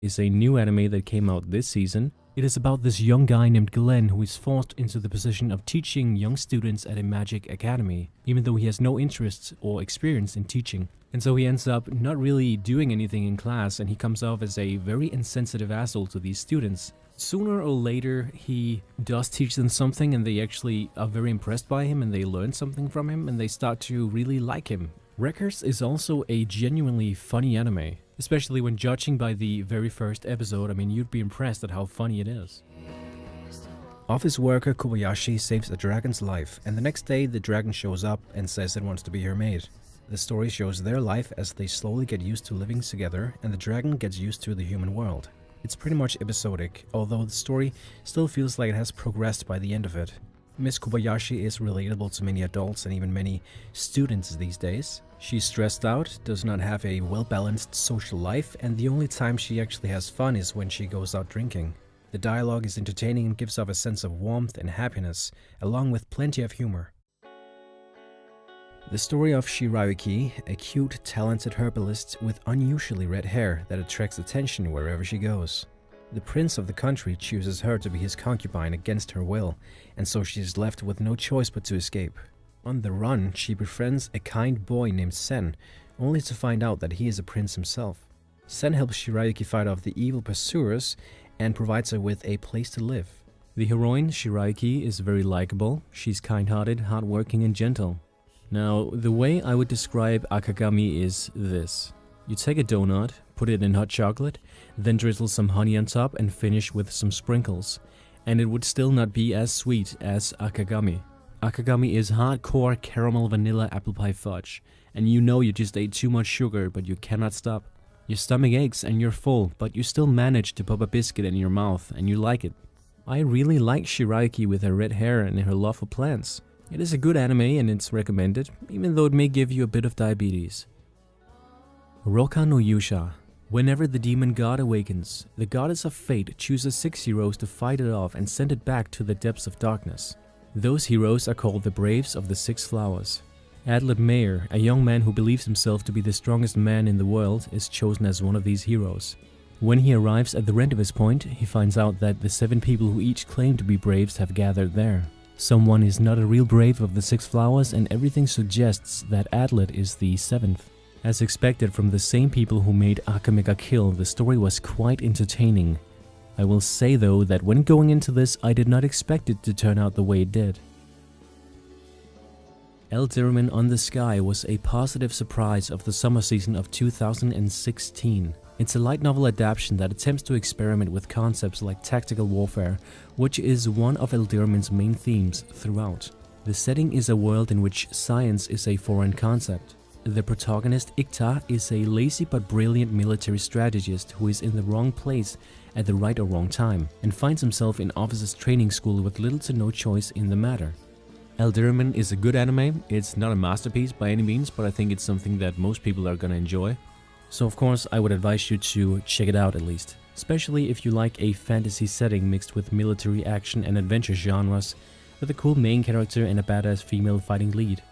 is a new anime that came out this season. It is about this young guy named Glenn who is forced into the position of teaching young students at a magic academy, even though he has no interest or experience in teaching. And so he ends up not really doing anything in class, and he comes off as a very insensitive asshole to these students. Sooner or later, he does teach them something, and they actually are very impressed by him, and they learn something from him, and they start to really like him. Wreckers is also a genuinely funny anime, especially when judging by the very first episode. I mean, you'd be impressed at how funny it is. Office worker Kobayashi saves a dragon's life, and the next day the dragon shows up and says it wants to be her maid. The story shows their life as they slowly get used to living together, and the dragon gets used to the human world. It's pretty much episodic, although the story still feels like it has progressed by the end of it. Miss Kobayashi is relatable to many adults and even many students these days. She's stressed out, does not have a well-balanced social life, and the only time she actually has fun is when she goes out drinking. The dialogue is entertaining and gives off a sense of warmth and happiness, along with plenty of humor. The story of Shirayuki, a cute, talented herbalist with unusually red hair that attracts attention wherever she goes. The prince of the country chooses her to be his concubine against her will, and so she is left with no choice but to escape. On the run, she befriends a kind boy named Sen, only to find out that he is a prince himself. Sen helps Shirayuki fight off the evil pursuers and provides her with a place to live. The heroine, Shirayuki, is very likable. She's kind-hearted, hardworking, and gentle. Now, the way I would describe Akagami is this. You take a donut, put it in hot chocolate, then drizzle some honey on top and finish with some sprinkles. And it would still not be as sweet as Akagami. Akagami is hardcore caramel vanilla apple pie fudge. And you know you just ate too much sugar, but you cannot stop. Your stomach aches and you're full, but you still manage to pop a biscuit in your mouth and you like it. I really like Shirayuki with her red hair and her love for plants. It is a good anime and it's recommended, even though it may give you a bit of diabetes. Roka no Yusha. Whenever the demon god awakens, the goddess of fate chooses 6 heroes to fight it off and send it back to the depths of darkness. Those heroes are called the Braves of the 6 Flowers. Adlet Mayer, a young man who believes himself to be the strongest man in the world, is chosen as one of these heroes. When he arrives at the Rendezvous Point, he finds out that the 7 people who each claim to be Braves have gathered there. Someone is not a real Brave of the 6 Flowers, and everything suggests that Adlet is the 7th. As expected from the same people who made Akame ga Kill, the story was quite entertaining. I will say though that when going into this, I did not expect it to turn out the way it did. Elderman on the Sky was a positive surprise of the summer season of 2016. It's a light novel adaptation that attempts to experiment with concepts like tactical warfare, which is one of Elderman's main themes throughout. The setting is a world in which science is a foreign concept. The protagonist, Ikta, is a lazy but brilliant military strategist who is in the wrong place at the right or wrong time, and finds himself in officers' training school with little to no choice in the matter. Elderman is a good anime. It's not a masterpiece by any means, but I think it's something that most people are gonna enjoy. So of course I would advise you to check it out at least, especially if you like a fantasy setting mixed with military action and adventure genres, with a cool main character and a badass female fighting lead.